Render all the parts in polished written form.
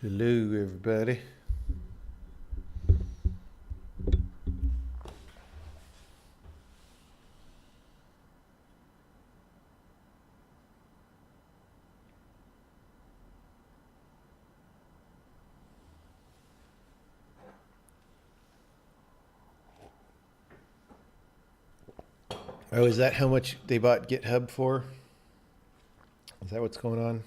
Hello, everybody. Oh, is that how much they bought GitHub for? Is that what's going on?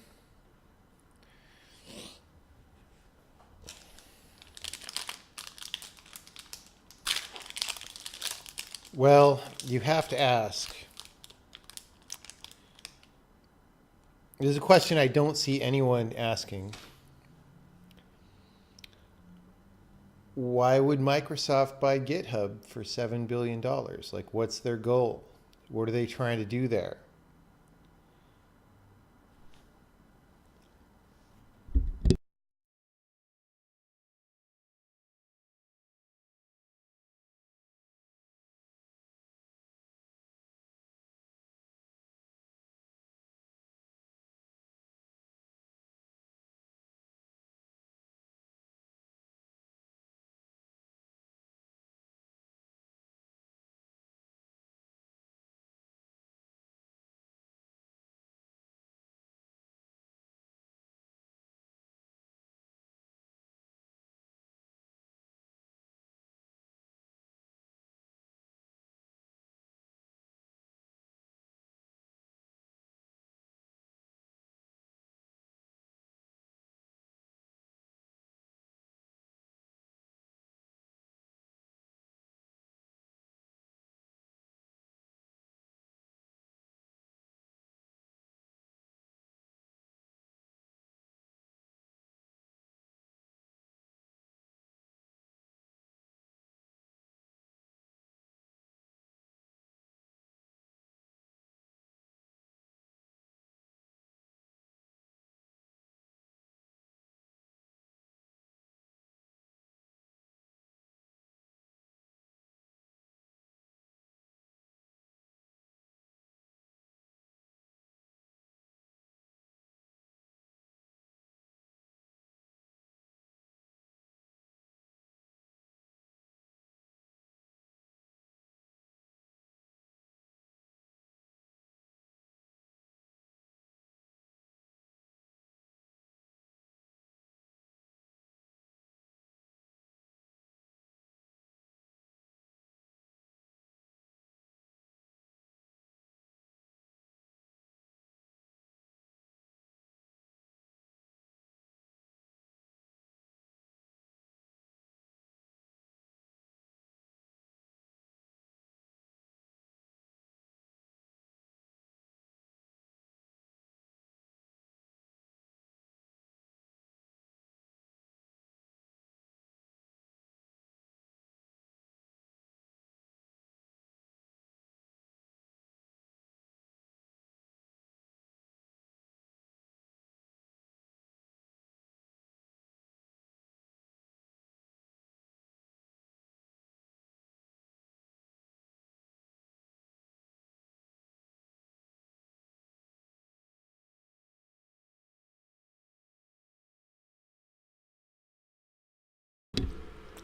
Well, you have to ask. There's a question I don't see anyone asking. Why would Microsoft buy GitHub for $7 billion? Like, what's their goal? What are they trying to do there?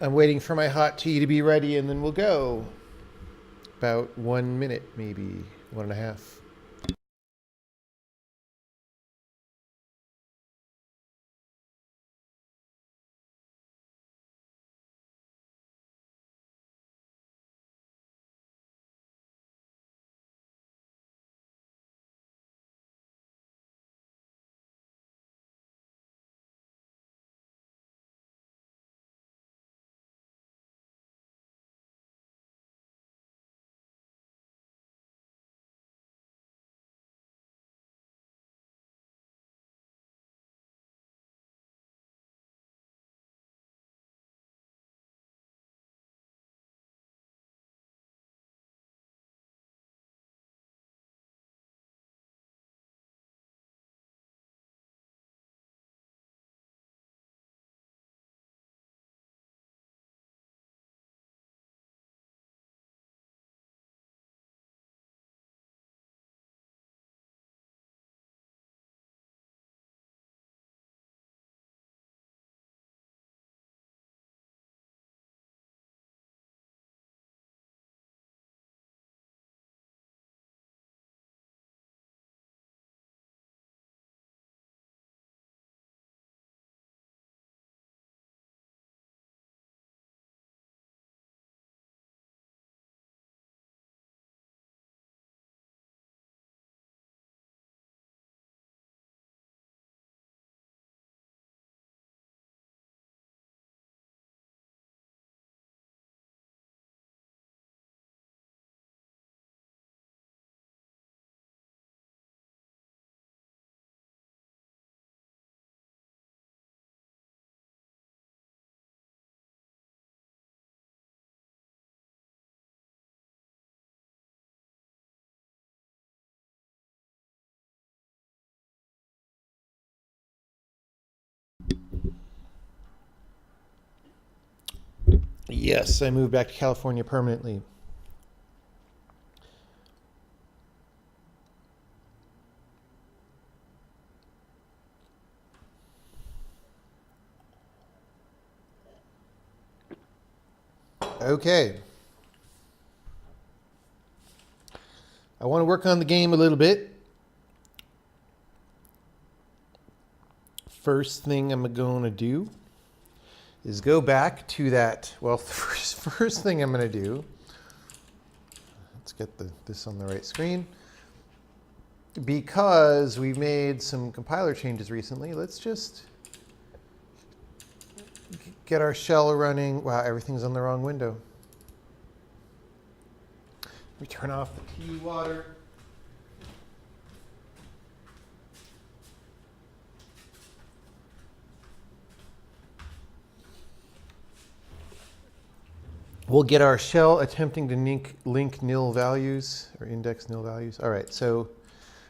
I'm waiting for my hot tea to be ready and then we'll go. About 1 minute, maybe 1.5. Yes, I moved back to California permanently. Okay. I want to work on the game a little bit. First thing I'm going to do is go back to that. Well, first thing I'm going to do, let's get this on the right screen. Because we've made some compiler changes recently, let's just get our shell running. Wow, everything's on the wrong window. We turn off the tea water. We'll get our shell attempting to link nil values or index nil values. All right, so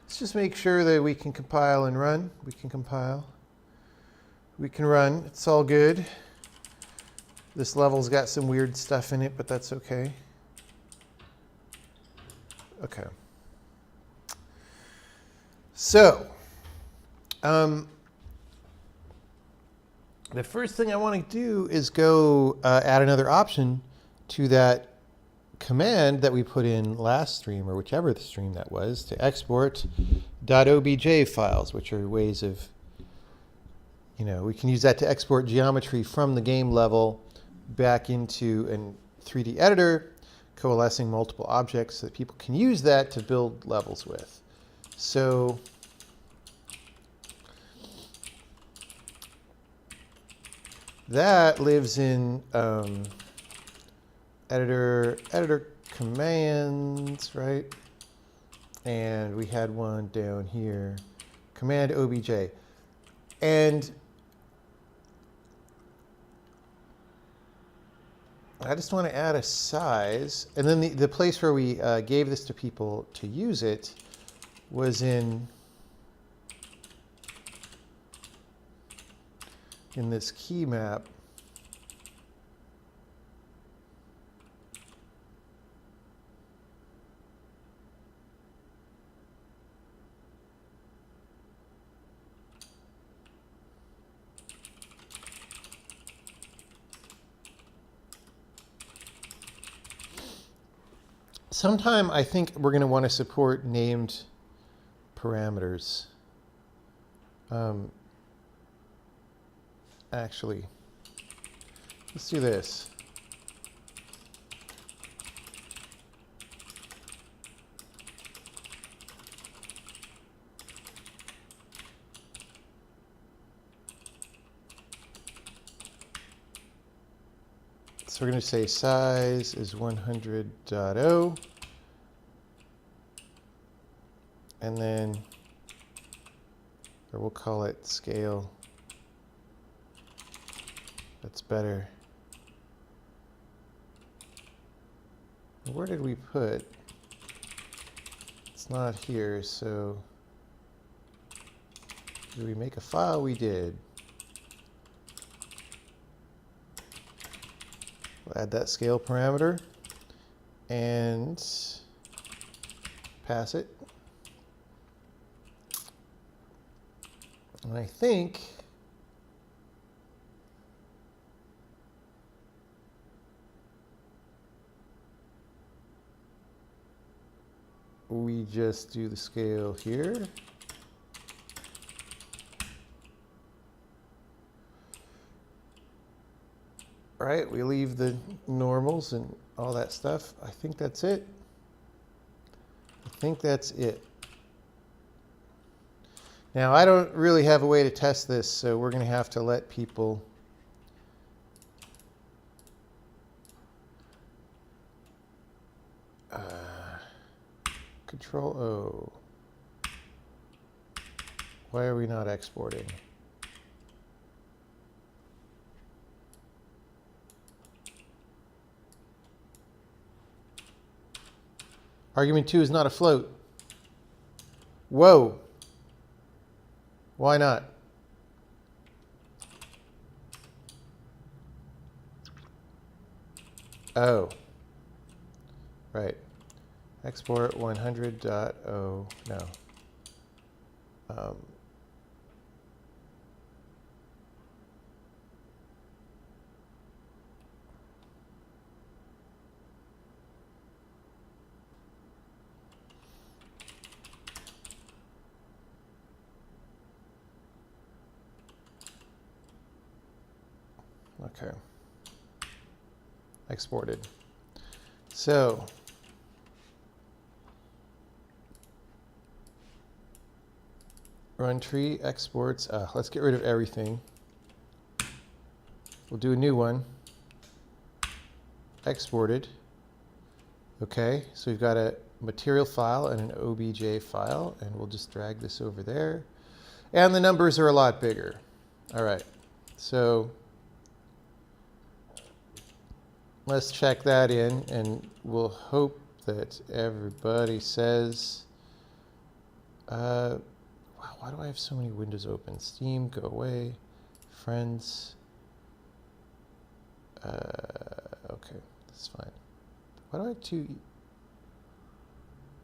let's just make sure that we can compile and run. We can compile. We can run. It's all good. This level's got some weird stuff in it, but that's okay. Okay. So, the first thing I want to do is go add another option to that command that we put in last stream, or whichever the stream that was, to export .obj files, which are ways of, we can use that to export geometry from the game level back into a 3D editor, coalescing multiple objects so that people can use that to build levels with. So that lives in editor commands, right? And we had one down here, command obj. And I just want to add a size. And then the place where we gave this to people to use it was in this key map. Sometime I think we're going to want to support named parameters. Actually, let's do this. So we're going to say size is 100.0. And then, or we'll call it scale. That's better. Where did we put? It's not here, so did we make a file? We did. We'll add that scale parameter and pass it. And I think we just do the scale here. All right, we leave the normals and all that stuff. I think that's it. I think that's it. Now, I don't really have a way to test this, so we're going to have to let people Control O. Why are we not exporting? Argument 2 is not a float. Whoa. Why not? Oh, right. Export 100.0. No. Okay. Exported. So run tree exports. Let's get rid of everything. We'll do a new one. Exported. Okay, so we've got a material file and an OBJ file, and we'll just drag this over there. And the numbers are a lot bigger. All right, so let's check that in, and we'll hope that everybody says, wow, why do I have so many windows open? Steam, go away. Friends. Okay, that's fine. Why do I have two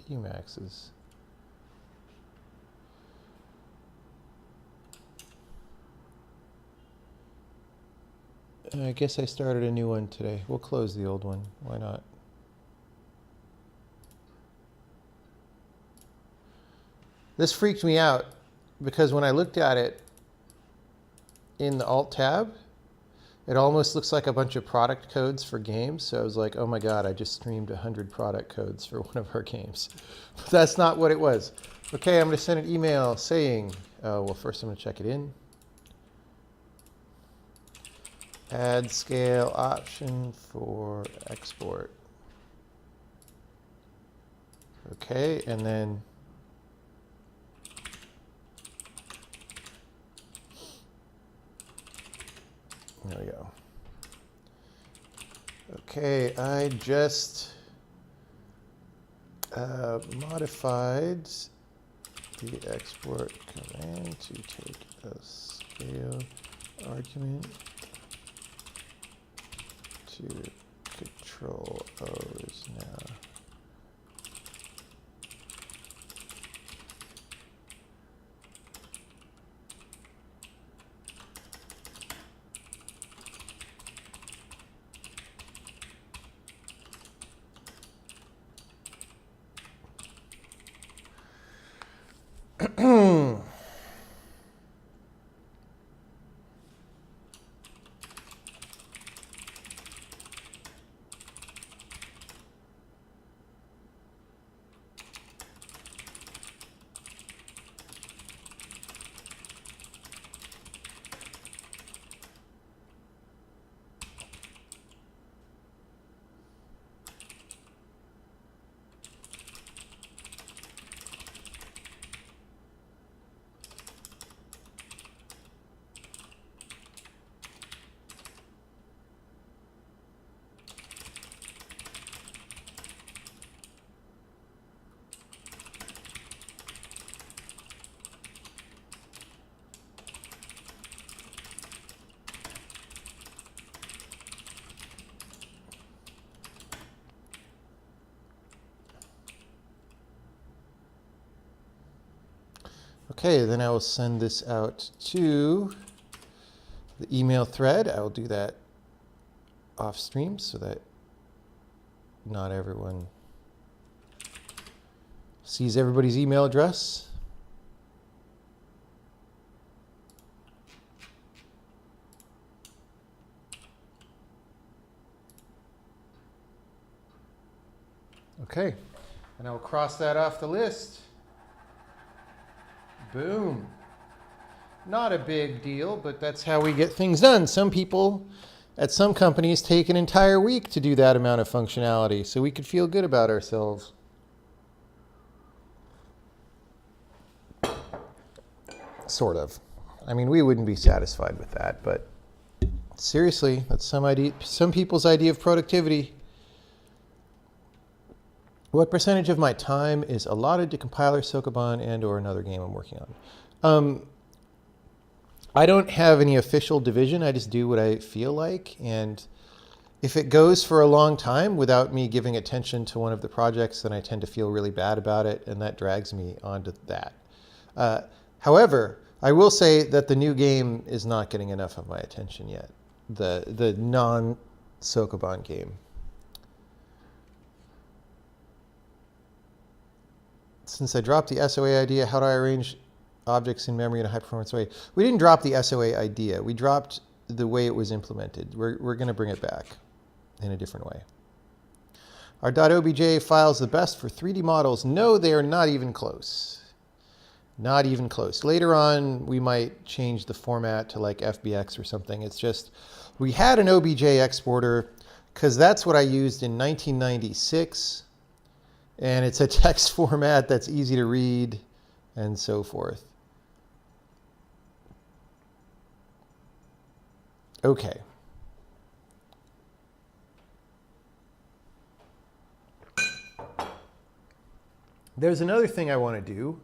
Emacs? I guess I started a new one today. We'll close the old one. Why not? This freaked me out because when I looked at it in the Alt tab, it almost looks like a bunch of product codes for games. So I was like, oh my God, I just streamed 100 product codes for one of our games. But that's not what it was. Okay, I'm going to send an email saying, well, first I'm going to check it in. Add scale option for export. Okay, and then there we go. Okay, I just modified the export command to take a scale argument to control O's now. Okay, then I will send this out to the email thread. I will do that off stream so that not everyone sees everybody's email address. Okay, and I'll cross that off the list. Boom. Not a big deal, but that's how we get things done. Some people at some companies take an entire week to do that amount of functionality, so we could feel good about ourselves. Sort of. I mean, we wouldn't be satisfied with that, but seriously, that's some people's idea of productivity. What percentage of my time is allotted to compiler, Sokoban, and or another game I'm working on? I don't have any official division. I just do what I feel like. And If it goes for a long time without me giving attention to one of the projects, then I tend to feel really bad about it, and that drags me onto that. However, I will say that the new game is not getting enough of my attention yet. The non-Sokoban game. Since I dropped the SOA idea, how do I arrange objects in memory in a high-performance way? We didn't drop the SOA idea. We dropped the way it was implemented. We're going to bring it back in a different way. Are .obj files the best for 3D models? No, they are not even close. Not even close. Later on, we might change the format to like FBX or something. It's just, we had an OBJ exporter because that's what I used in 1996. And it's a text format that's easy to read and so forth. Okay. There's another thing I want to do,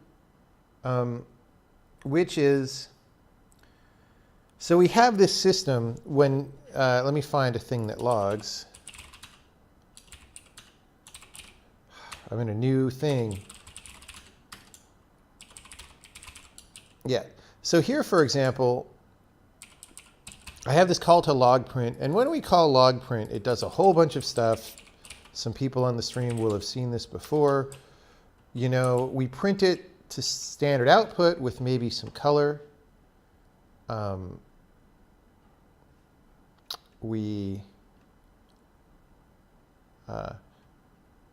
which is, so we have this system when, let me find a thing that logs. I'm in a new thing. Yeah. So here, for example, I have this call to log print. And when we call log print, it does a whole bunch of stuff. Some people on the stream will have seen this before. You know, we print it to standard output with maybe some color. Maybe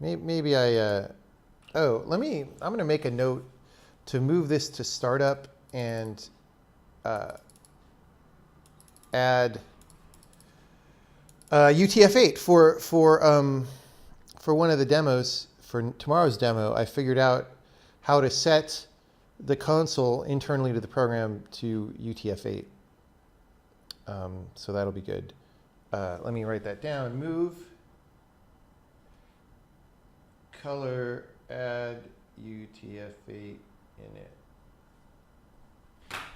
I'm going to make a note to move this to startup and add UTF-8 for one of the demos. For tomorrow's demo, I figured out how to set the console internally to the program to UTF-8. So that'll be good. Let me write that down. Move color, add UTF-8 in it.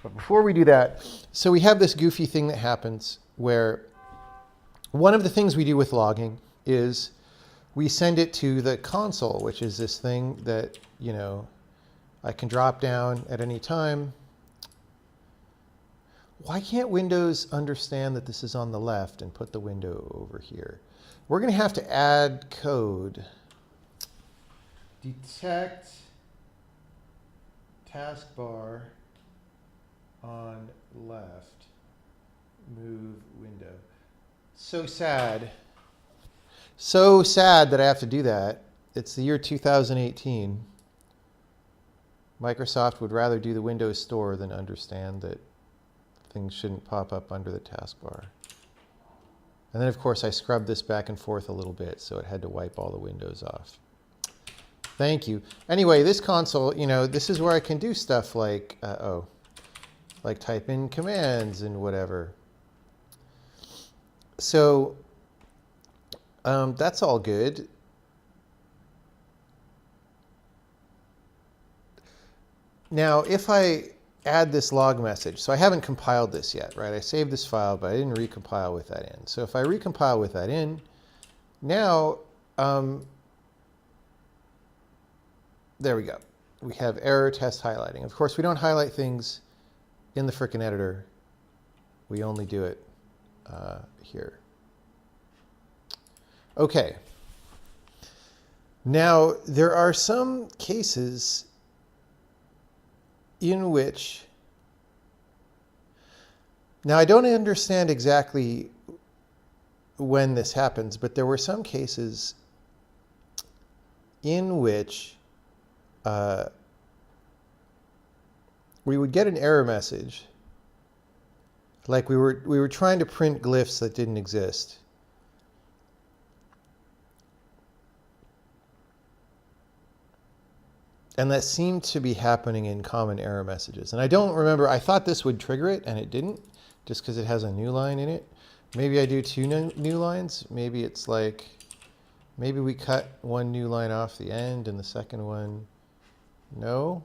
But before we do that, so we have this goofy thing that happens where one of the things we do with logging is we send it to the console, which is this thing that, you know, I can drop down at any time. Why can't Windows understand that this is on the left and put the window over here? We're going to have to add code. Detect taskbar on left, move window. So sad. So sad that I have to do that. It's the year 2018. Microsoft would rather do the Windows Store than understand that things shouldn't pop up under the taskbar. And then, of course, I scrubbed this back and forth a little bit, so it had to wipe all the windows off. Thank you. Anyway, this console, you know, this is where I can do stuff like, like type in commands and whatever. So that's all good. Now, if I add this log message, so I haven't compiled this yet, right? I saved this file, but I didn't recompile with that in. So if I recompile with that in, now, there we go. We have error test highlighting. Of course, we don't highlight things in the frickin' editor. We only do it here. Okay. Now, there are some cases in which, now I don't understand exactly when this happens, but there were some cases in which we would get an error message, like we were trying to print glyphs that didn't exist. And that seemed to be happening in common error messages. And I don't remember, I thought this would trigger it, and it didn't, just because it has a new line in it. Maybe I do two new lines. Maybe it's like, maybe we cut one new line off the end and the second one, no?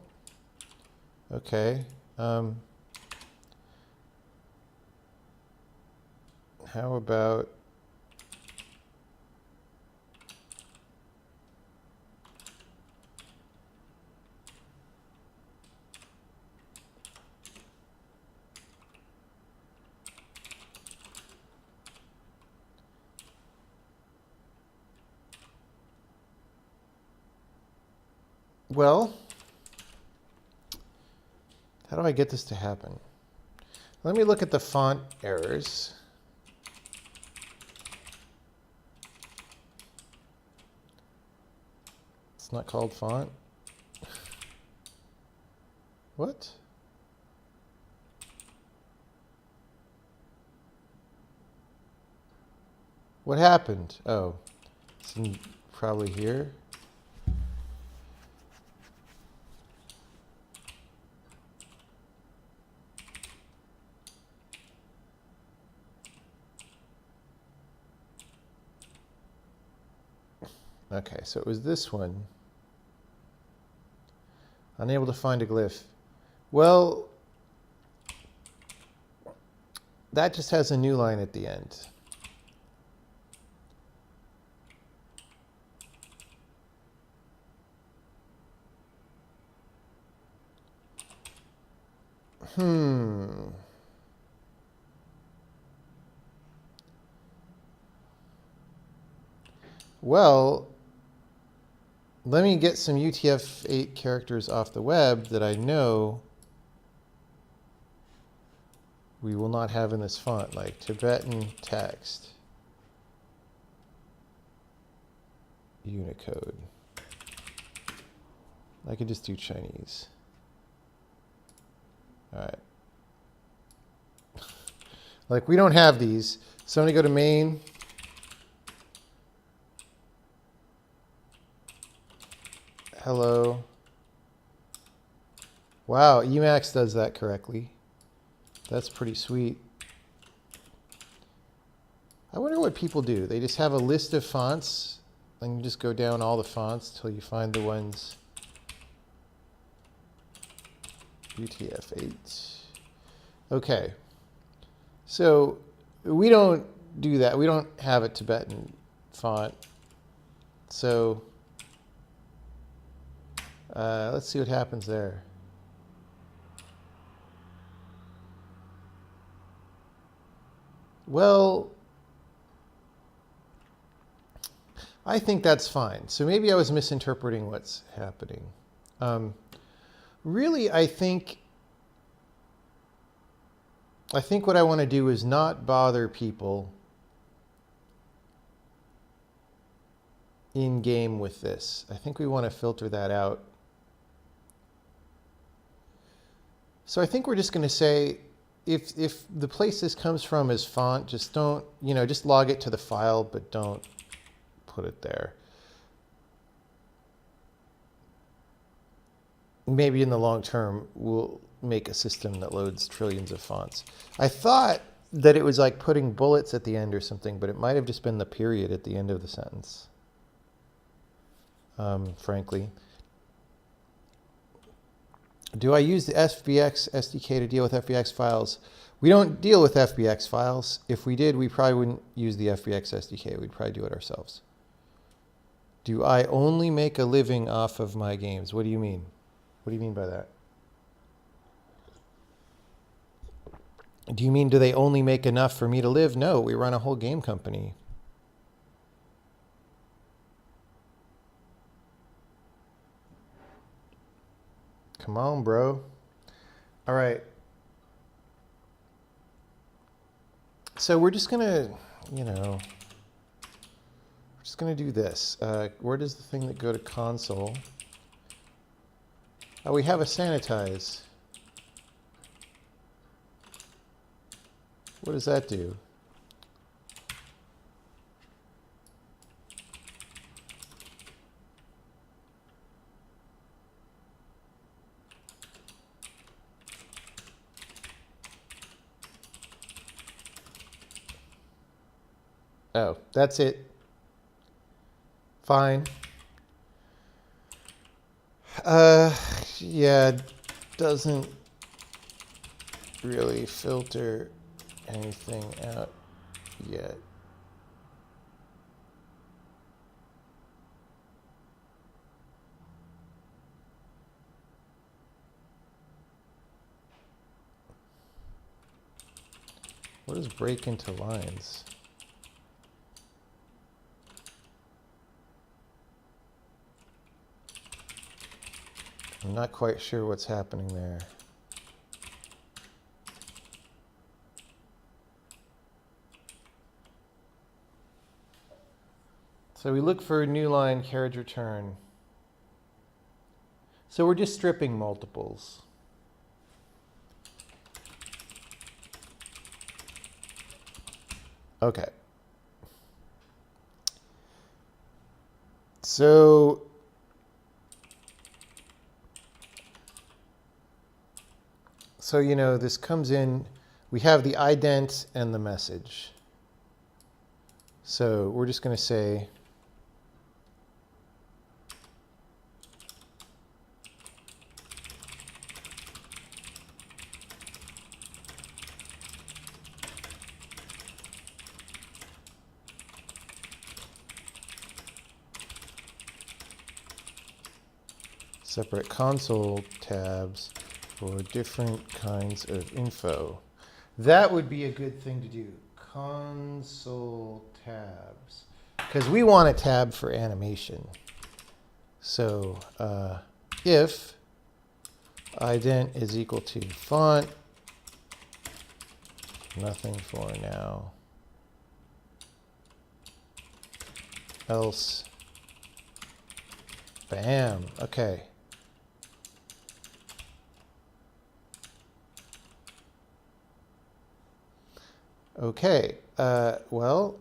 Okay. How about Well, how do I get this to happen? Let me look at the font errors. It's not called font. What? What happened? Oh, it's probably here. Okay, so it was this one. Unable to find a glyph. Well, that just has a new line at the end. Well, let me get some UTF-8 characters off the web that I know we will not have in this font, like Tibetan text, Unicode. I could just do Chinese. All right. Like, we don't have these. So I'm going to go to main. Hello. Wow, Emacs does that correctly. That's pretty sweet. I wonder what people do. They just have a list of fonts, and you just go down all the fonts till you find the ones. UTF-8. Okay. So we don't do that. We don't have a Tibetan font. So let's see what happens there. Well, I think that's fine. So maybe I was misinterpreting what's happening. Really, I think what I want to do is not bother people in game with this. I think we want to filter that out. So I think we're just going to say, if the place this comes from is font, just don't, just log it to the file, but don't put it there. Maybe in the long term, we'll make a system that loads trillions of fonts. I thought that it was like putting bullets at the end or something, but it might have just been the period at the end of the sentence, frankly. Do I use the FBX SDK to deal with FBX files? We don't deal with FBX files. If we did, we probably wouldn't use the FBX SDK. We'd probably do it ourselves. Do I only make a living off of my games? What do you mean? What do you mean by that? Do you mean, do they only make enough for me to live? No, we run a whole game company. Come on, bro. All right. So we're just going to, we're just going to do this. Where does the thing that go to console? Oh, we have a sanitize. What does that do? Oh, that's it. Fine. Yeah, doesn't really filter anything out yet. What does break into lines? I'm not quite sure what's happening there. So we look for a new line, carriage return. So we're just stripping multiples. Okay. So you know, this comes in, we have the ident and the message. So we're just going to say separate console tabs for different kinds of info. That would be a good thing to do. Console tabs. Because we want a tab for animation. So if ident is equal to font, nothing for now, else, bam, okay. Okay, well,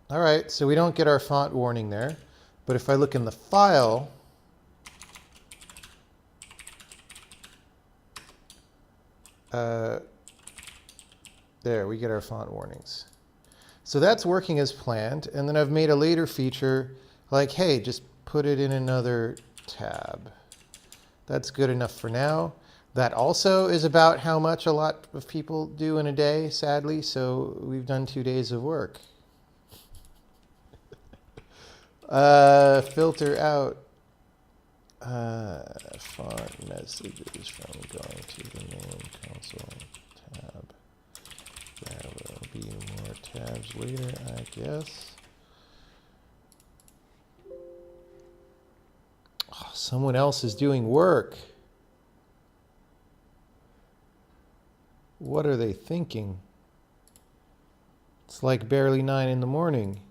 all right, so we don't get our font warning there, but if I look in the file, there, we get our font warnings. So that's working as planned, and then I've made a later feature like, hey, just put it in another tab. That's good enough for now. That also is about how much a lot of people do in a day, sadly, so we've done 2 days of work. Filter out font messages from going to the main console tab. There will be more tabs later, I guess. Oh, someone else is doing work. What are they thinking? It's like barely 9 in the morning.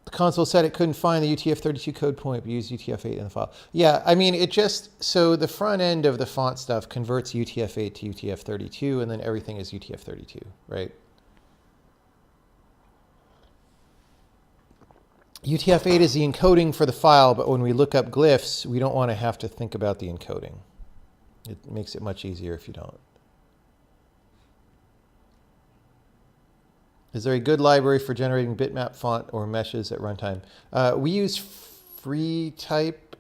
The console said it couldn't find the UTF-32 code point, but used UTF-8 in the file. Yeah, I mean, it just, so the front end of the font stuff converts UTF-8 to UTF-32, and then everything is UTF-32, right? UTF-8 is the encoding for the file, but when we look up glyphs, we don't want to have to think about the encoding. It makes it much easier if you don't. Is there a good library for generating bitmap font or meshes at runtime? We use FreeType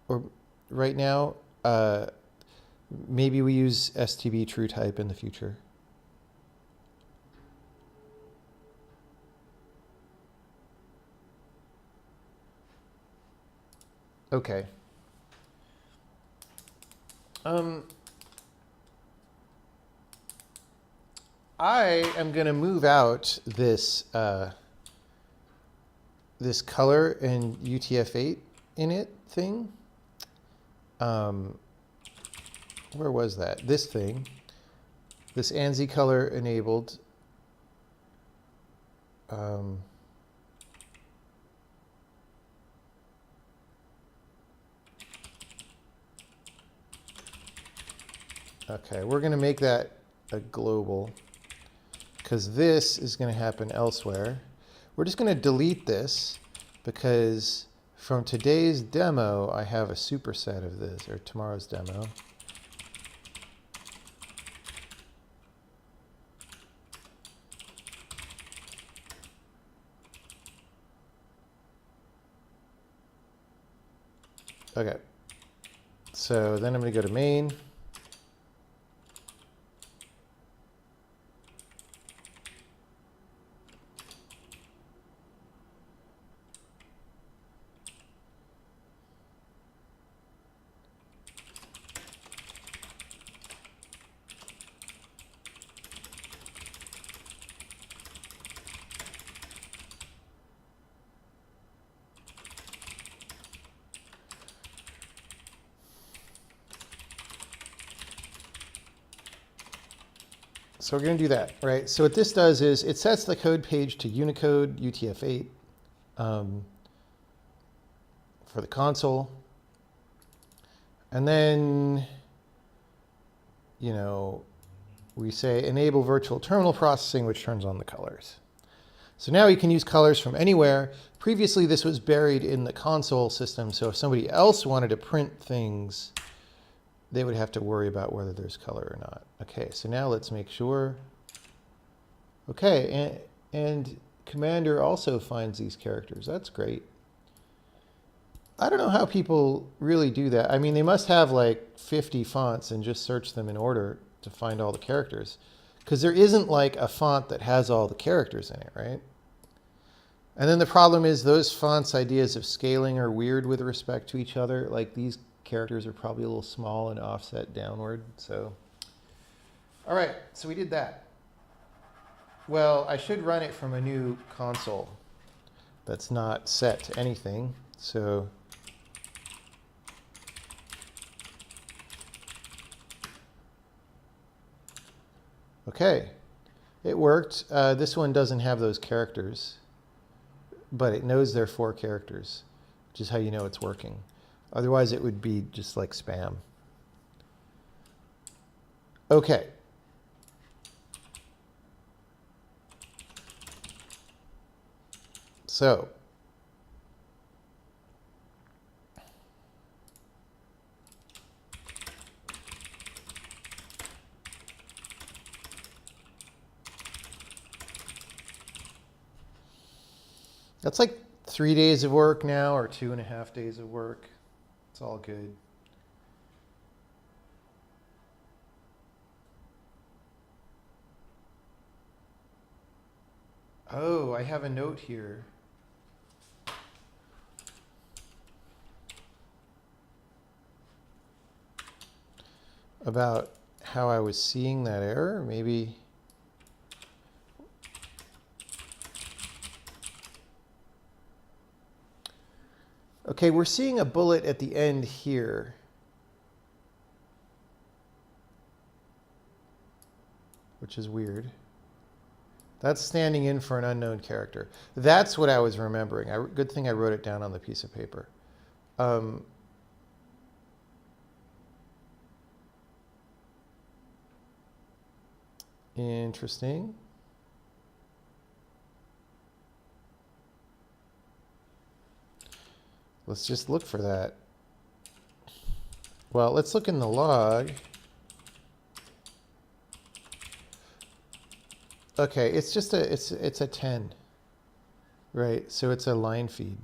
or right now. Maybe we use STB TrueType in the future. Okay. I am going to move out this this color and UTF-8 in it thing. Where was that? This thing. This ANSI color enabled. Okay, we're going to make that a global because this is going to happen elsewhere. We're just going to delete this because from today's demo, I have a superset of this, or tomorrow's demo. Okay, so then I'm going to go to main. So we're going to do that, right? So what this does is it sets the code page to Unicode UTF-8 for the console. And then, you know, we say enable virtual terminal processing, which turns on the colors. So now you can use colors from anywhere. Previously, this was buried in the console system. So if somebody else wanted to print things, they would have to worry about whether there's color or not. Okay, so now let's make sure. Okay, and Commander also finds these characters. That's great. I don't know how people really do that. I mean, they must have like 50 fonts and just search them in order to find all the characters. Because there isn't like a font that has all the characters in it, right? And then the problem is those fonts' ideas of scaling are weird with respect to each other. Like these characters are probably a little small and offset downward. So, all right, so we did that. Well, I should run it from a new console that's not set to anything. So okay, it worked. This one doesn't have those characters, but it knows they're 4 characters, which is how you know it's working. Otherwise, it would be just like spam. Okay. So that's like 3 days of work now, or 2.5 days of work. It's all good. Oh, I have a note here. About how I was seeing that error, maybe. Okay, we're seeing a bullet at the end here. Which is weird. That's standing in for an unknown character. That's what I was remembering. Good thing I wrote it down on the piece of paper. Interesting. Let's just look for that. Well, let's look in the log. Okay, it's just it's a 10. Right, so it's a line feed.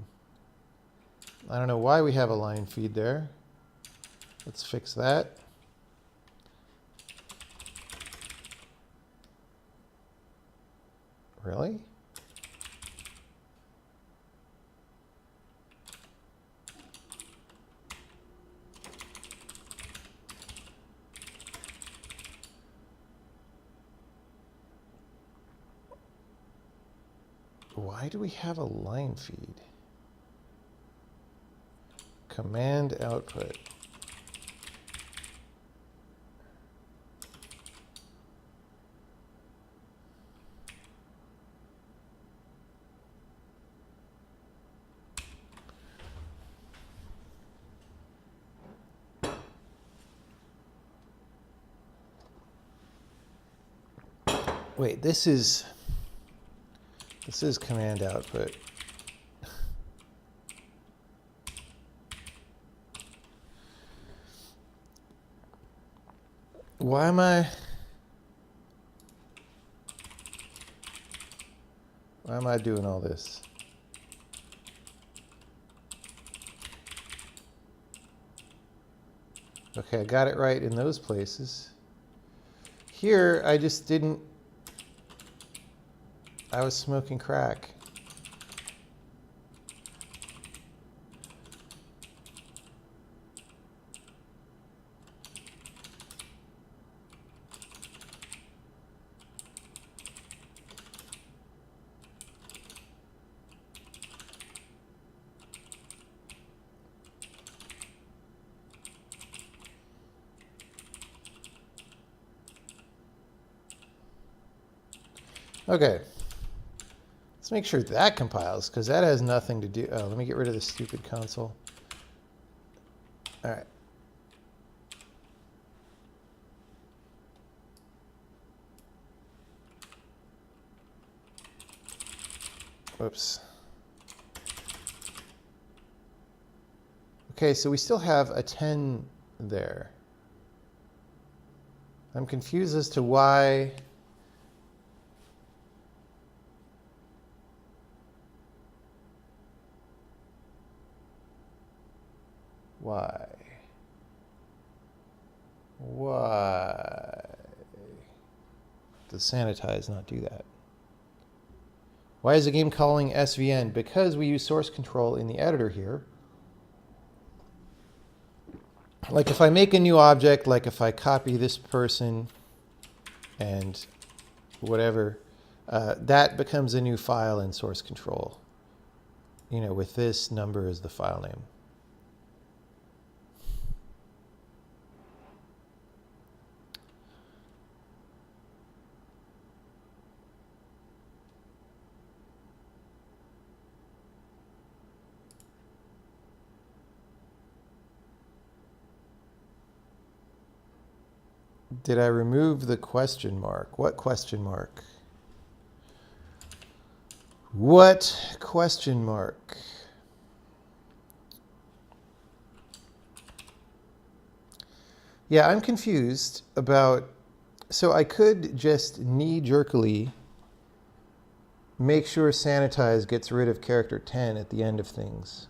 I don't know why we have a line feed there. Let's fix that. Really? Why do we have a line feed? Command output. Wait, this is command output. Why am I doing all this? Okay, I got it right in those places. Here, I just didn't. I was smoking crack. Okay. Let's make sure that compiles, because that has nothing to do. Oh, let me get rid of this stupid console. All right. Whoops. Okay, so we still have a 10 there. I'm confused as to why. Why? Does Sanitize not do that? Why is the game calling SVN? Because we use source control in the editor here. Like if I make a new object, like if I copy this person and whatever, that becomes a new file in source control. You know, with this number as the file name. Did I remove the question mark? What question mark? What question mark? Yeah, I'm confused about, so I could just knee-jerkily make sure Sanitize gets rid of character 10 at the end of things.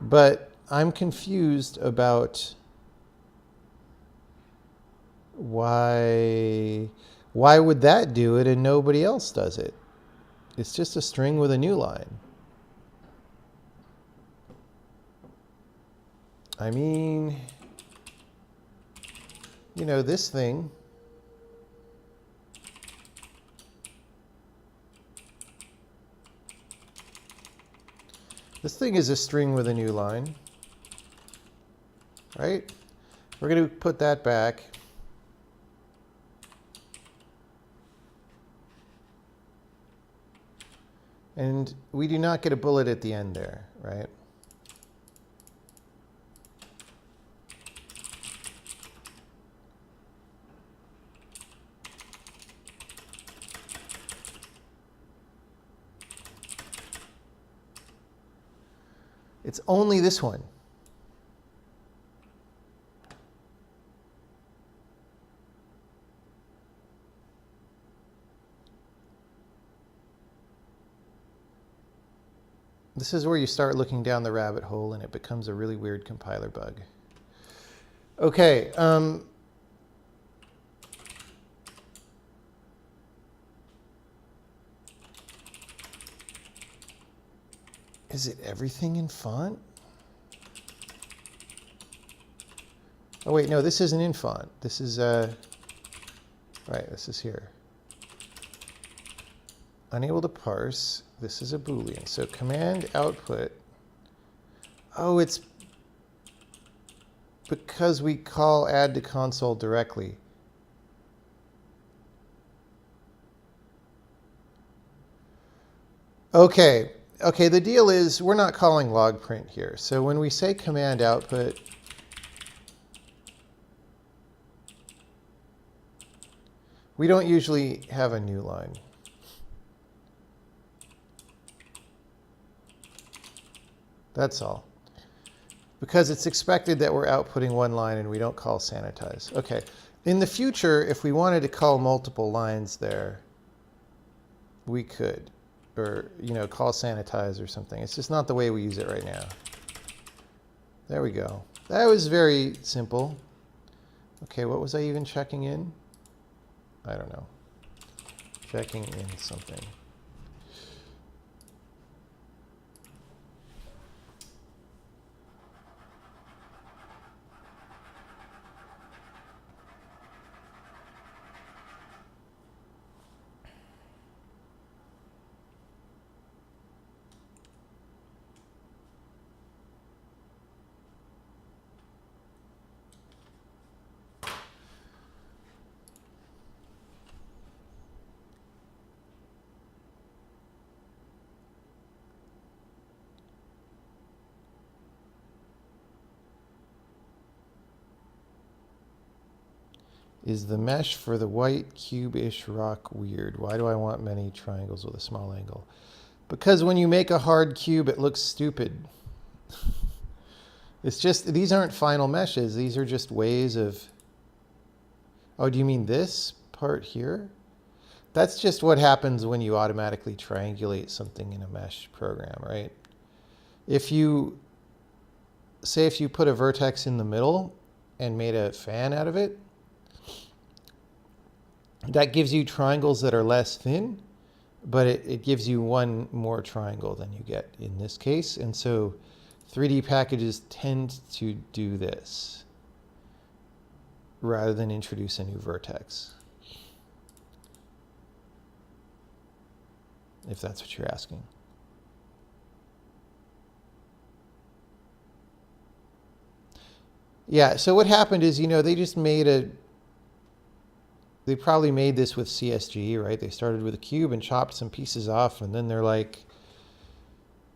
But I'm confused about why would that do it and nobody else does it? It's just a string with a new line. I mean, you know, this thing. This thing is a string with a new line, right? We're going to put that back. And we do not get a bullet at the end there, right? It's only this one. This is where you start looking down the rabbit hole and it becomes a really weird compiler bug. Okay. Is it everything in font? Oh wait, no, this isn't in font. This is, right, this is here. Unable to parse. This is a Boolean. So command output. Oh, it's because we call add to console directly. Okay. Okay, the deal is we're not calling log print here. So when we say command output, we don't usually have a new line. That's all. Because it's expected that we're outputting one line and we don't call sanitize. Okay. In the future, if we wanted to call multiple lines there, we could. Or, you know, call sanitize or something. It's just not the way we use it right now. There we go. That was very simple. Okay, what was I even checking in? I don't know. Checking in something. Is the mesh for the white cube-ish rock weird? Why do I want many triangles with a small angle? Because when you make a hard cube, it looks stupid. It's just, these aren't final meshes. These are just ways of... Oh, do you mean this part here? That's just what happens when you automatically triangulate something in a mesh program, right? If you, say if you put a vertex in the middle and made a fan out of it, that gives you triangles that are less thin, but it gives you one more triangle than you get in this case. And so 3D packages tend to do this rather than introduce a new vertex, if that's what you're asking. Yeah, so what happened is, you know, they just made a... They probably made this with CSG, right? They started with a cube and chopped some pieces off, and then they're like,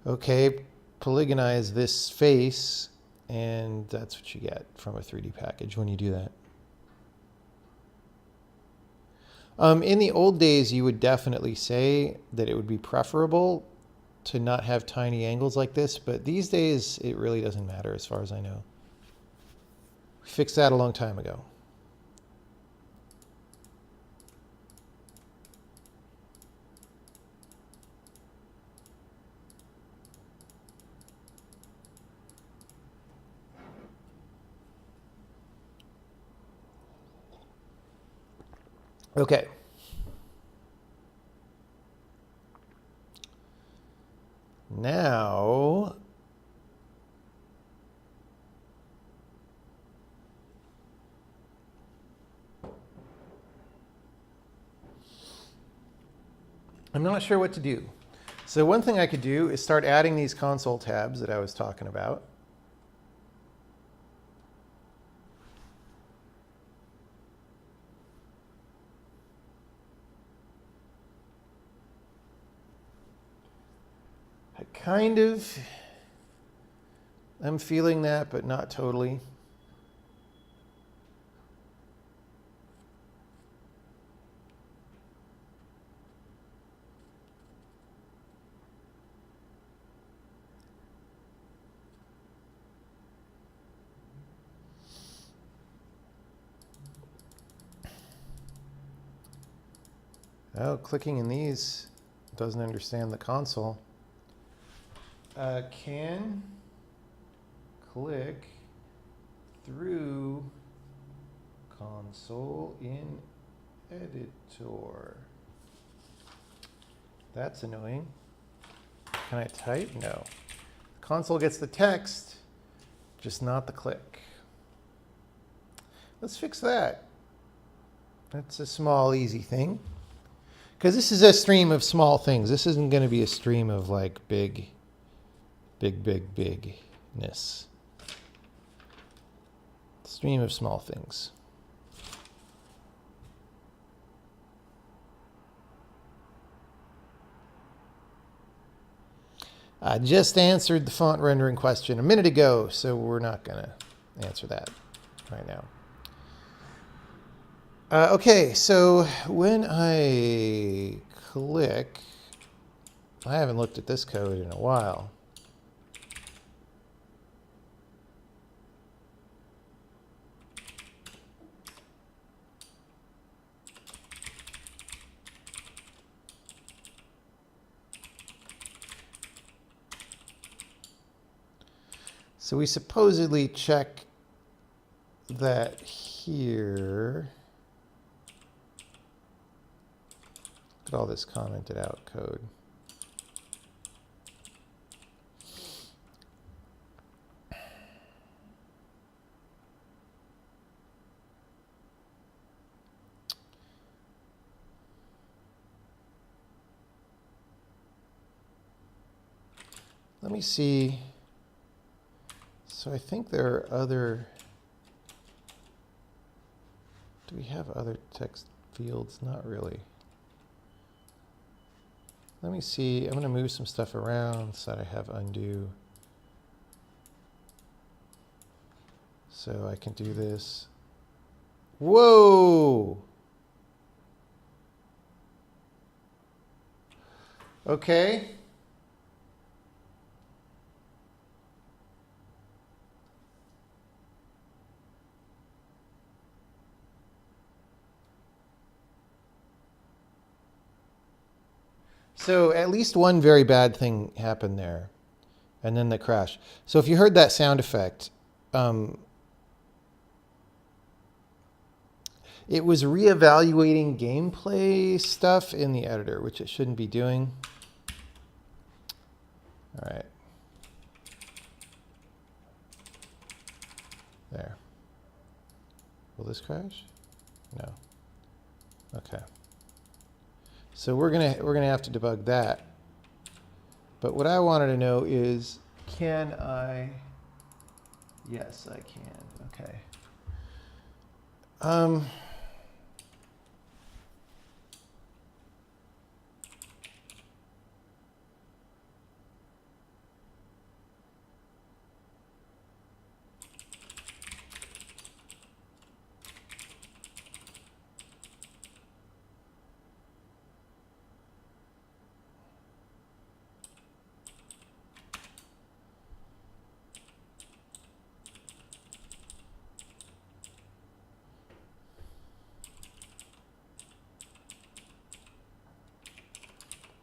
okay, polygonize this face, and that's what you get from a 3D package when you do that. In the old days, you would definitely say that it would be preferable to not have tiny angles like this, but these days, it really doesn't matter as far as I know. We fixed that a long time ago. Okay. Now, I'm not sure what to do. So one thing I could do is start adding these console tabs that I was talking about. I kind of am feeling that, but not totally. Oh, clicking in these doesn't understand the console. Can click through console in editor. That's annoying. Can I type? No. Console gets the text, just not the click. Let's fix that. That's a small, easy thing. Because this is a stream of small things. This isn't going to be a stream of like bigness. Stream of small things. I just answered the font rendering question a minute ago, so we're not going to answer that right now. Okay, so when I click, I haven't looked at this code in a while. So we supposedly check that here. Look at all this commented out code. Let me see. So I think there are other, do we have other text fields? Not really. Let me see. I'm going to move some stuff around so that I have undo. So I can do this Whoa. Okay. So at least one very bad thing happened there, and then the crash. So if you heard that sound effect, it was reevaluating gameplay stuff in the editor, which it shouldn't be doing. All right. There. Will this crash? No. Okay. So we're gonna have to debug that. But what I wanted to know is, can I? Yes, I can. Okay.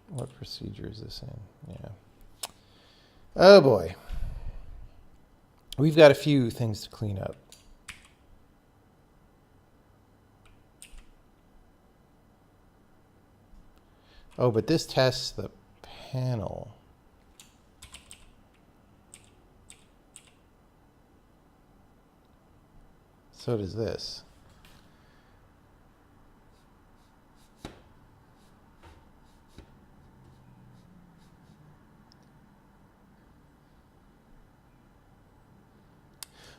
What procedure is this in? Yeah. Oh boy. We've got a few things to clean up. Oh, but this tests the panel. So does this.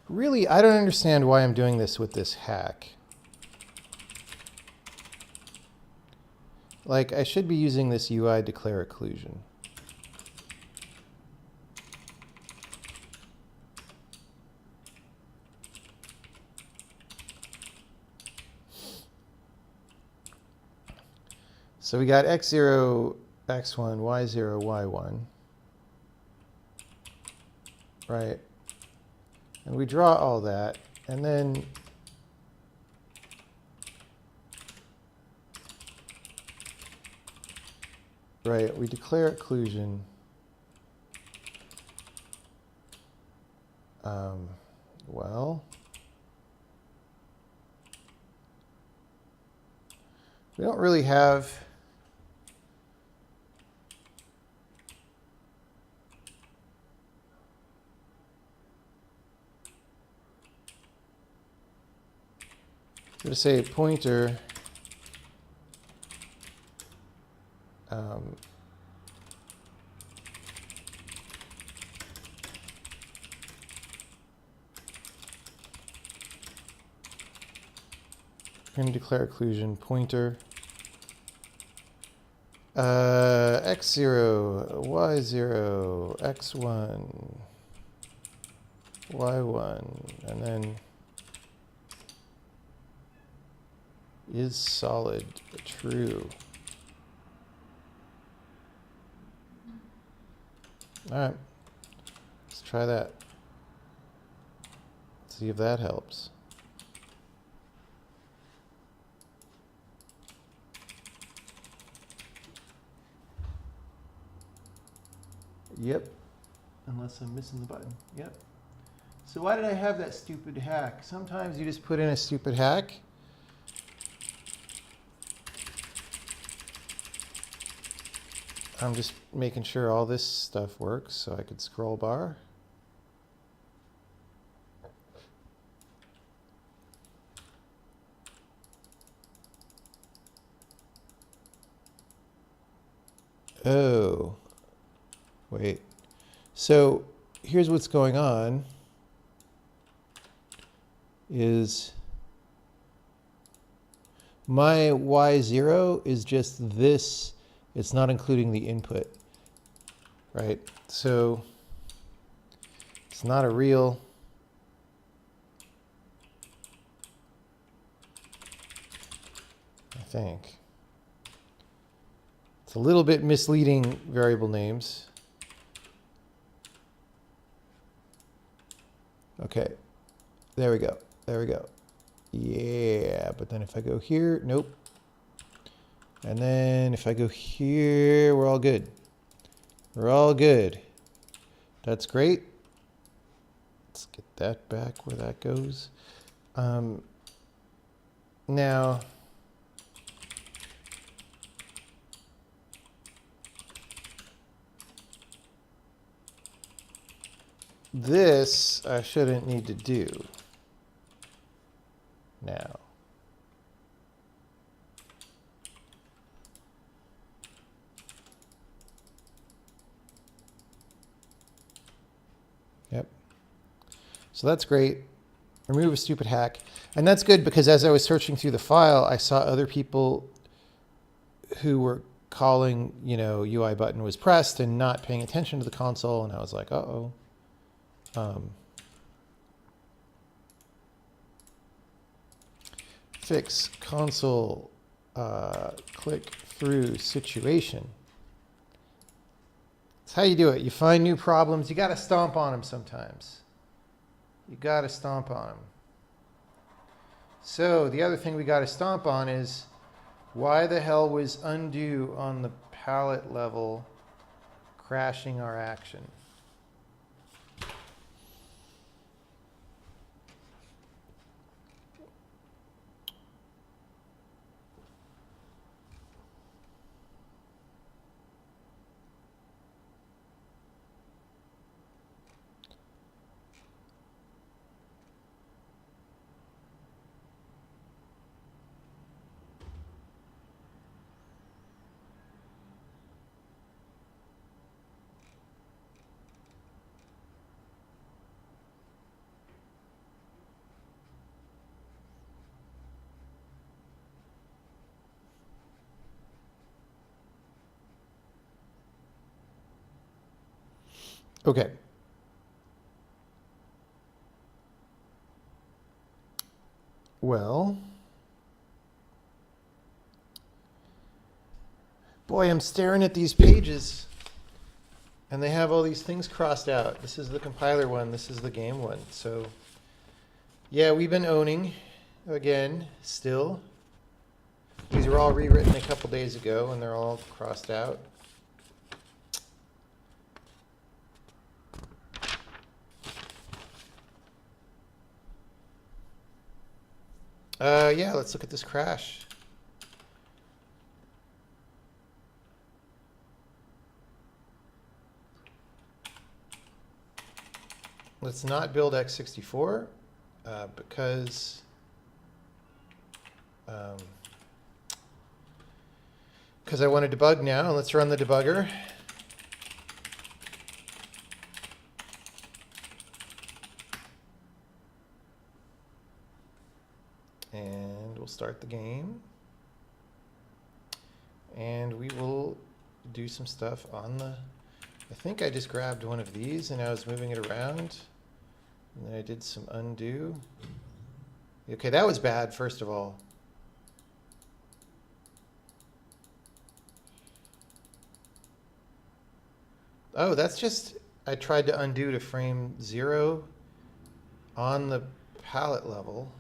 Really, I don't understand why I'm doing this with this hack. Like, I should be using this UI declare occlusion. So we got x0, x1, y0, y1. Right? And we draw all that, and then right, we declare occlusion. Well, we don't really have I'm going to say pointer we're going to declare occlusion pointer x0, y0, x1, y1, and then is solid true. All right, let's try that. See if that helps. Yep, unless I'm missing the button. Yep. So why did I have that stupid hack? Sometimes you just put in a stupid hack. I'm just making sure all this stuff works so I could scroll bar. Oh, wait. So here's what's going on is my y0 is just this. It's not including the input, right? So it's not a real think. It's a little bit misleading, variable names. Okay, there we go. There we go. Yeah, but then if I go here, nope. And then if I go here, we're all good. We're all good. That's great. Let's get that back where that goes. Now, this I shouldn't need to do now. Yep. So that's great. Remove a stupid hack. And that's good because as I was searching through the file, I saw other people who were calling, you know, UI button was pressed and not paying attention to the console. And I was like, uh-oh. Fix console click through situation. That's how you do it. You find new problems. You got to stomp on them sometimes. You got to stomp on them. So the other thing we got to stomp on is why the hell was undo on the palette level crashing our action? Okay. Well, boy, I'm staring at these pages and they have all these things crossed out. This is the compiler one. This is the game one. So yeah, we've been owning again still. These were all rewritten a couple days ago and they're all crossed out. Yeah, let's look at this crash. Let's not build x64 because I want to debug now. Let's run the debugger. And we'll start the game. And we will do some stuff on the... I think I just grabbed one of these and I was moving it around. And then I did some undo. Okay, that was bad, first of all. Oh, that's just... I tried to undo to frame 0 on the palette level.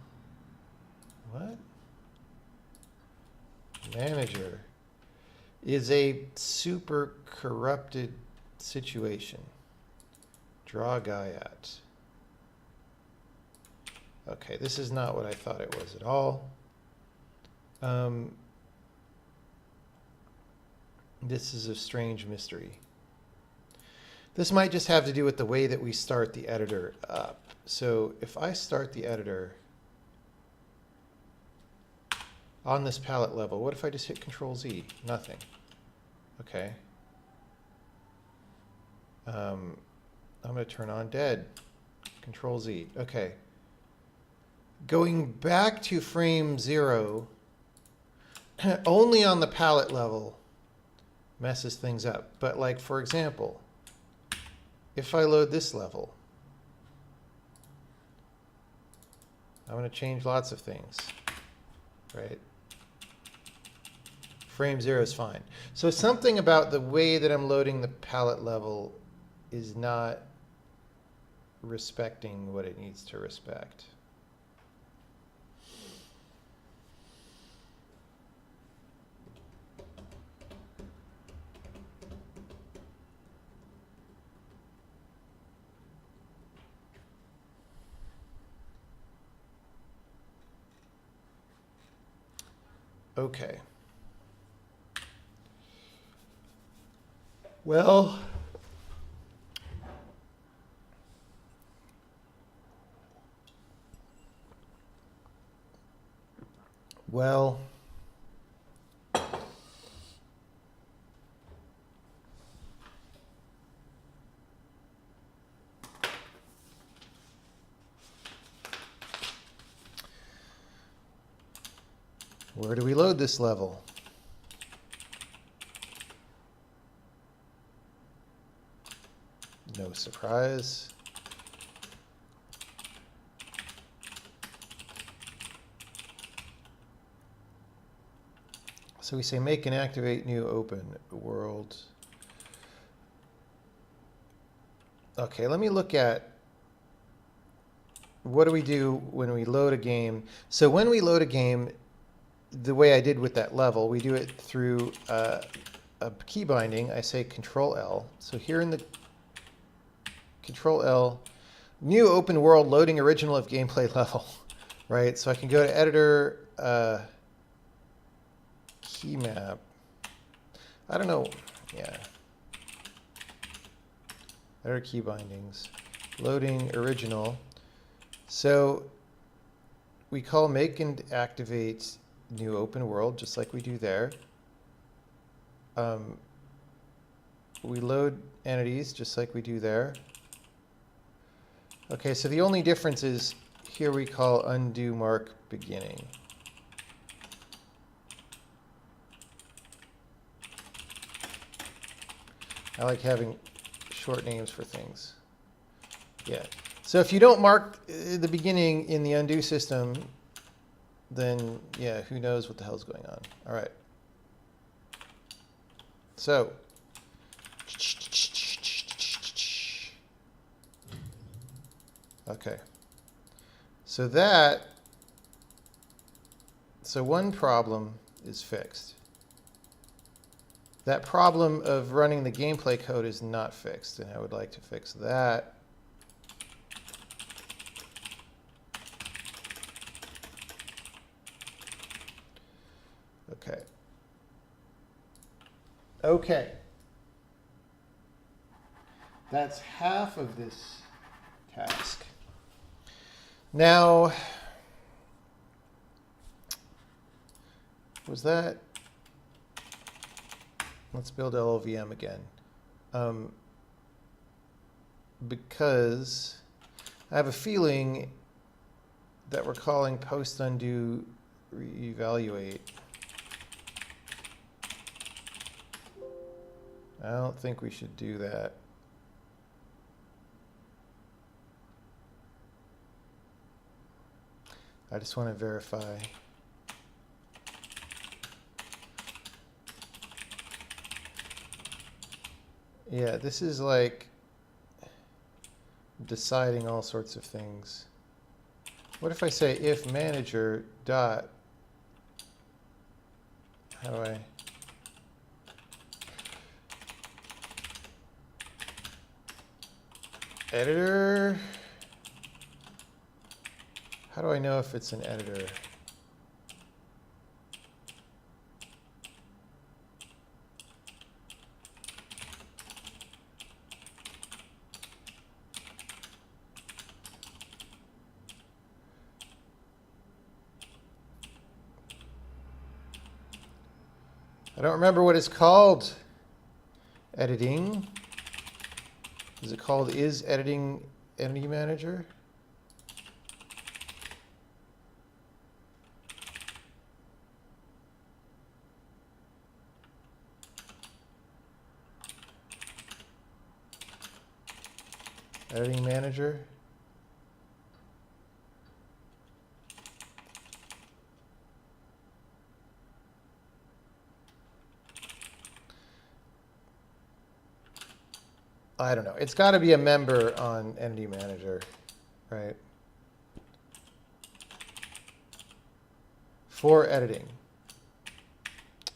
What? Manager is a super corrupted situation. Draw guy at. Okay, this is not what I thought it was at all. This is a strange mystery. This might just have to do with the way that we start the editor up. So if I start the editor on this palette level, what if I just hit Control Z? Nothing. Okay. I'm going to turn on dead. Control Z. Okay. Going back to frame 0, only on the palette level messes things up. But like, for example, if I load this level, I'm going to change lots of things, right? Frame 0 is fine. So something about the way that I'm loading the palette level is not respecting what it needs to respect. Okay. Well, where do we load this level? No surprise. So we say make and activate new open world. Okay, let me look at what do we do when we load a game. So when we load a game, the way I did with that level, we do it through a key binding. I say Control L. So here in the Control L, new open world loading original of gameplay level, right? So I can go to editor, key map. I don't know. Yeah. Editor key bindings, loading original. So we call make and activate new open world, just like we do there. We load entities, just like we do there. Okay, so the only difference is here we call undo mark beginning. I like having short names for things. Yeah. So if you don't mark the beginning in the undo system, then yeah, who knows what the hell's going on. All right. So okay. So one problem is fixed. That problem of running the gameplay code is not fixed, and I would like to fix that. Okay. Okay. That's half of this task. Now, was that? Let's build LLVM again. Because I have a feeling that we're calling post undo reevaluate. I don't think we should do that. I just want to verify. Yeah, this is like deciding all sorts of things. What if I say if manager dot, how do I? Editor? How do I know if it's an editor? I don't remember what it's called. Editing. Is it called is editing entity manager? Editing manager. I don't know. It's got to be a member on Entity Manager, right? For editing.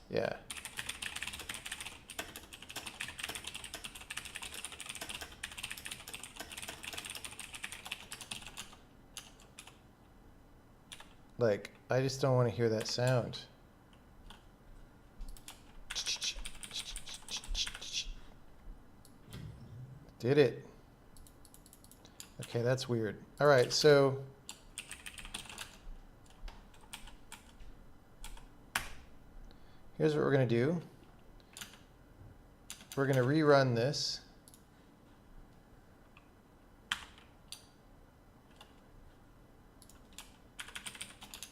Yeah. Like, I just don't want to hear that sound. Did it. Okay, that's weird. All right, so here's what we're going to do. We're going to rerun this.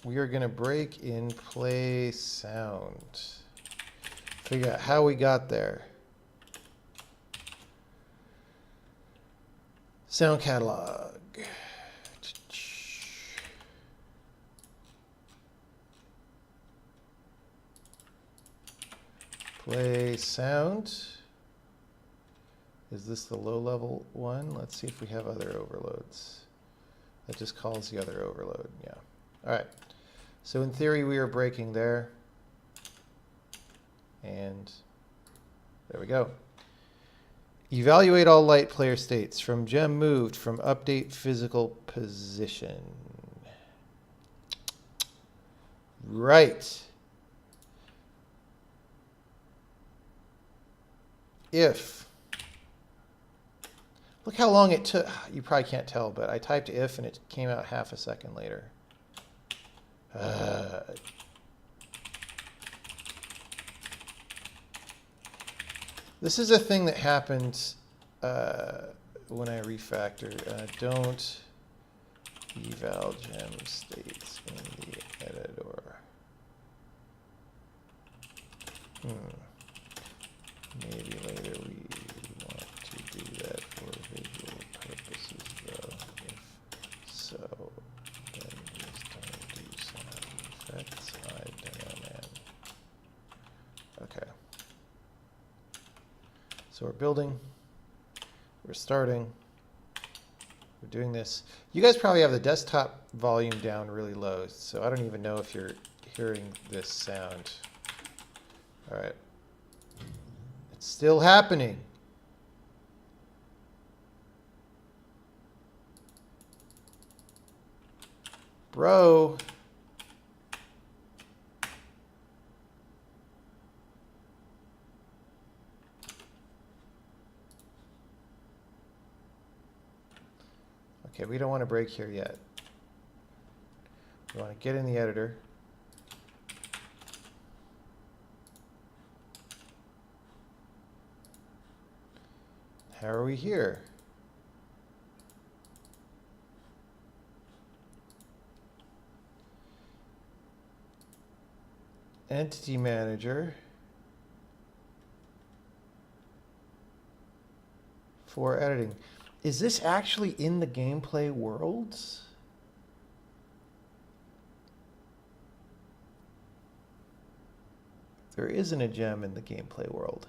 We are going to break in play sound. Figure out how we got there. Sound catalog. Play sound. Is this the low level one? Let's see if we have other overloads. That just calls the other overload. Yeah. All right. So in theory, we are breaking there. And there we go. Evaluate all light player states from gem moved from update physical position. Right. If. Look how long it took. You probably can't tell, but I typed if and it came out half a second later. This is a thing that happened when I refactor. Don't eval gem states in the editor. Maybe later we want to do that for visual purposes, though. If so, then just don't do sound effects. I don't know, man. Okay. So we're building, we're starting, we're doing this. You guys probably have the desktop volume down really low, so I don't even know if you're hearing this sound. All right. It's still happening. Bro. Okay, we don't want to break here yet. We want to get in the editor. How are we here? Entity Manager for editing. Is this actually in the gameplay worlds? There isn't a gem in the gameplay world.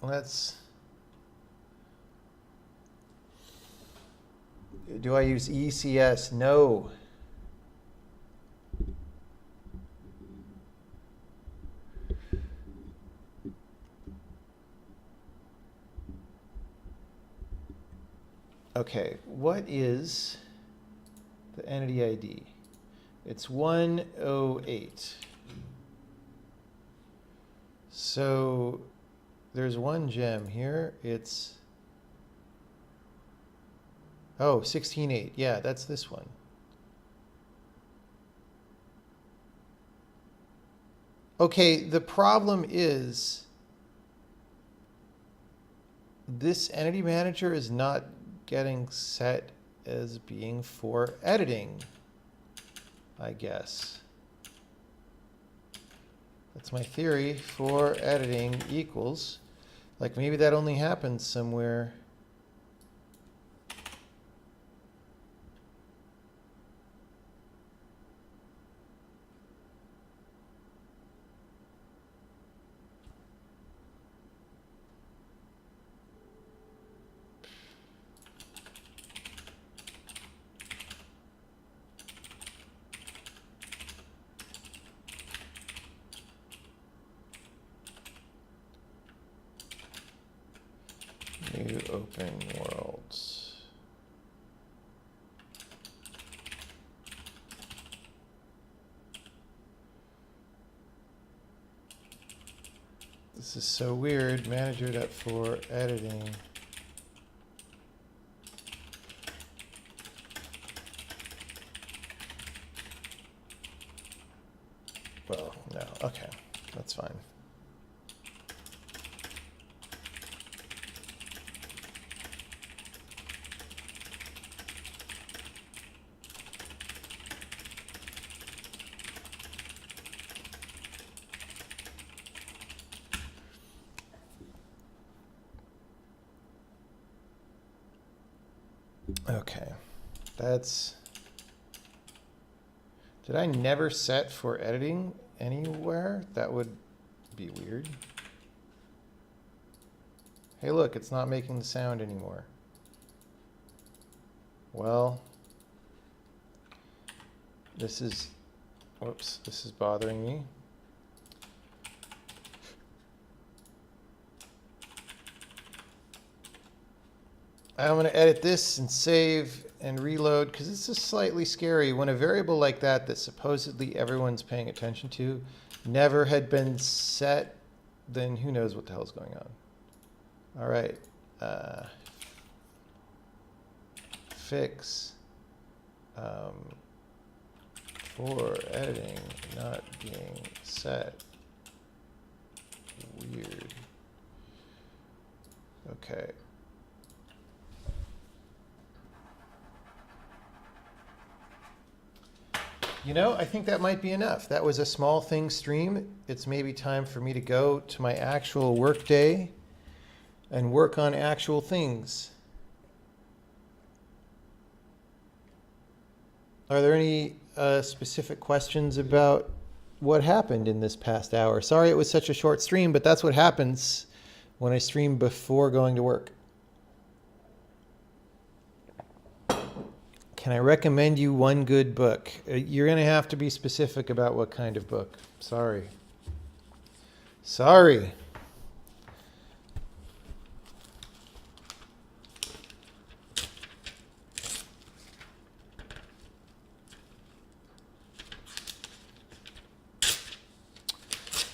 Let's. Do I use ECS? No. Okay, what is the entity ID? It's 108. So there's one gem here. It's, oh, 16.8. Yeah, that's this one. Okay, the problem is this entity manager is not getting set as being for editing, I guess. That's my theory. For editing equals, like maybe that only happens somewhere. New open worlds. This is so weird. Manager.for editing. Well, no. Okay. That's fine. Okay, that's, did I never set for editing anywhere? That would be weird. Hey, look, it's not making the sound anymore. Well, this is, whoops, this is bothering me. I'm going to edit this and save and reload because this is slightly scary when a variable like that supposedly everyone's paying attention to never had been set, then who knows what the hell's going on. All right. Fix for editing not being set. Weird. Okay. You know, I think that might be enough. That was a small thing stream. It's maybe time for me to go to my actual work day and work on actual things. Are there any specific questions about what happened in this past hour? Sorry it was such a short stream, but that's what happens when I stream before going to work. Can I recommend you one good book? You're going to have to be specific about what kind of book. Sorry. Sorry.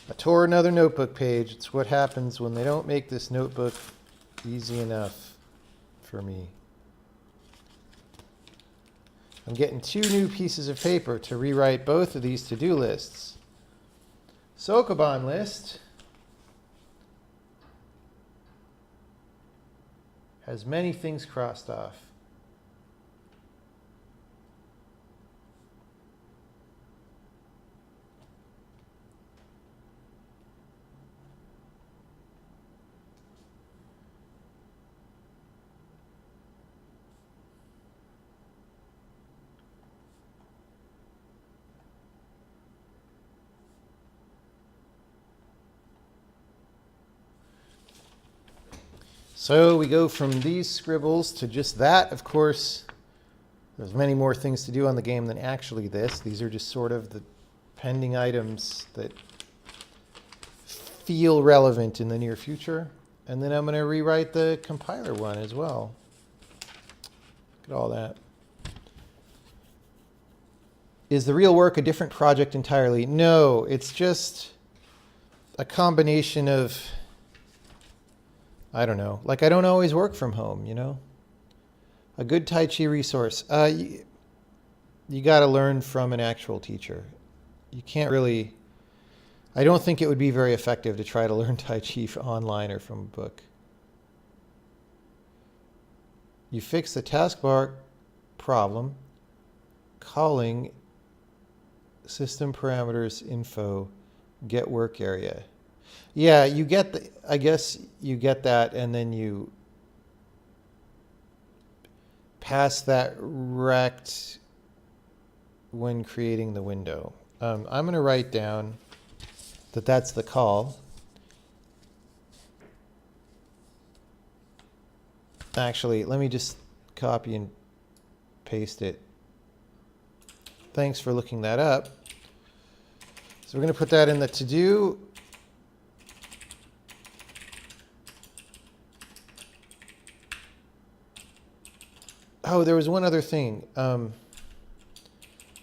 I tore another notebook page. It's what happens when they don't make this notebook easy enough for me. I'm getting 2 new pieces of paper to rewrite both of these to-do lists. Sokoban list has many things crossed off. So we go from these scribbles to just that. Of course, there's many more things to do on the game than actually this. These are just sort of the pending items that feel relevant in the near future. And then I'm going to rewrite the compiler one as well. Look at all that. Is the real work a different project entirely? No, it's just a combination of, I don't know, like I don't always work from home, you know? A good Tai Chi resource. You got to learn from an actual teacher. You can't really, I don't think it would be very effective to try to learn Tai Chi online or from a book. You fix the taskbar problem, calling system parameters info get work area. Yeah, you get the, I guess you get that, and then you pass that rect when creating the window. I'm going to write down that that's the call. Actually, let me just copy and paste it. Thanks for looking that up. So we're going to put that in the to-do. Oh, there was one other thing.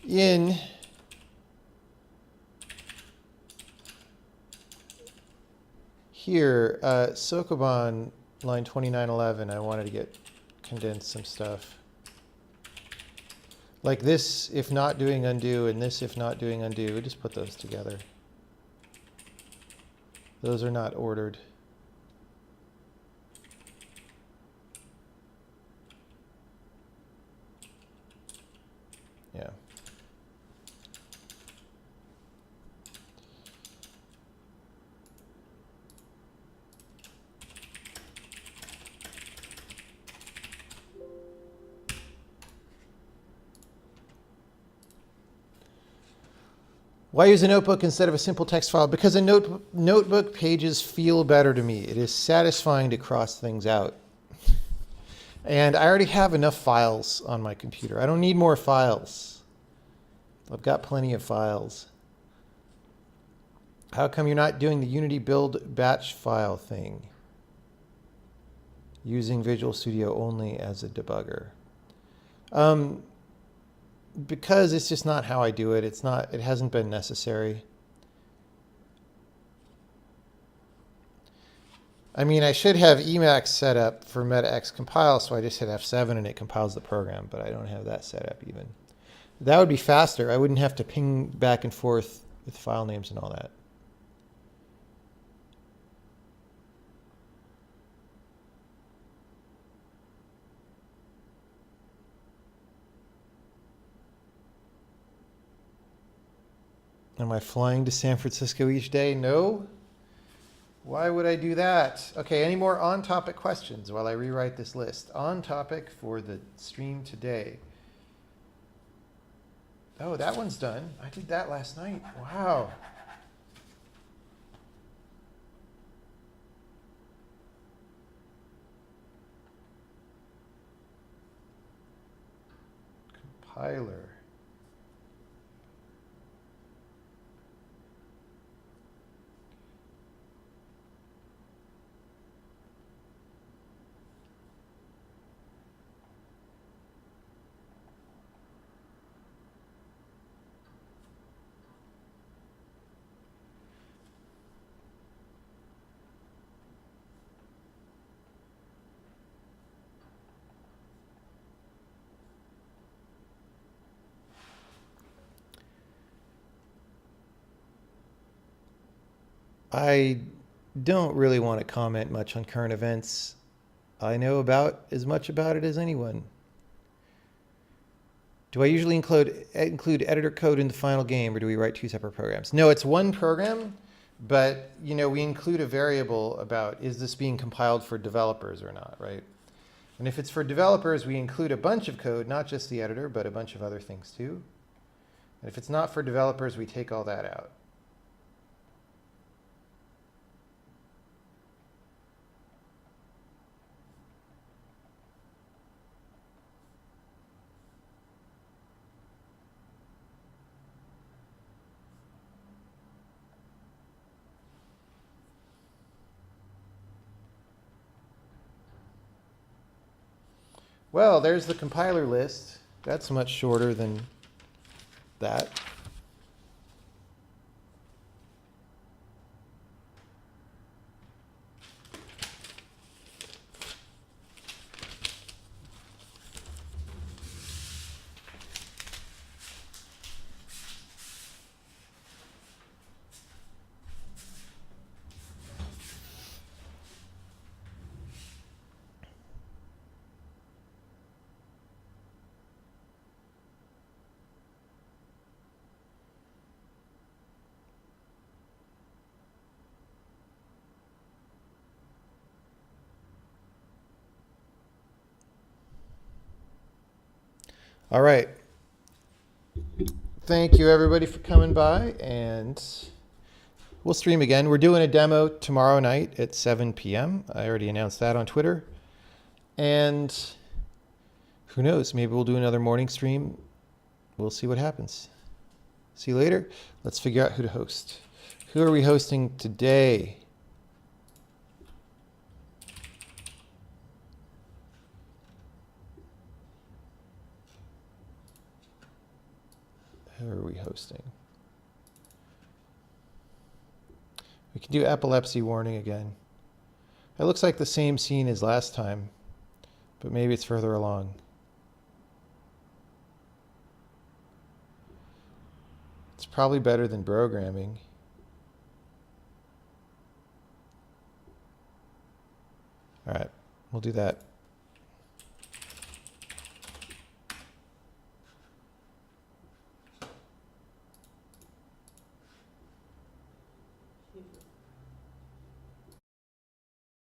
In here, Sokoban line 2911, I wanted to condense some stuff. Like this, if not doing undo, and this, if not doing undo. Just put those together. Those are not ordered. Yeah. Why use a notebook instead of a simple text file? Because a notebook pages feel better to me. It is satisfying to cross things out. And I already have enough files on my computer. I don't need more files. I've got plenty of files. How come you're not doing the Unity build batch file thing? Using Visual Studio only as a debugger. Because it's just not how I do it. It hasn't been necessary. I mean, I should have Emacs set up for MetaX compile, so I just hit F7 and it compiles the program, but I don't have that set up even. That would be faster. I wouldn't have to ping back and forth with file names and all that. Am I flying to San Francisco each day? No. Why would I do that? Okay, any more on-topic questions while I rewrite this list? On topic for the stream today. Oh, that one's done. I did that last night. Wow. Compiler. I don't really want to comment much on current events. I know about as much about it as anyone. Do I usually include editor code in the final game, or do we write two separate programs? No, it's one program, but we include a variable about is this being compiled for developers or not, right? And if it's for developers, we include a bunch of code, not just the editor, but a bunch of other things too. And if it's not for developers, we take all that out. Well, there's the compiler list. That's much shorter than that. All right. Thank you, everybody, for coming by, and we'll stream again. We're doing a demo tomorrow night at 7 p.m. I already announced that on Twitter. And who knows? Maybe we'll do another morning stream. We'll see what happens. See you later. Let's figure out who to host. Who are we hosting today? Who are we hosting? We can do epilepsy warning again. It looks like the same scene as last time, but maybe it's further along. It's probably better than programming. All right, we'll do that.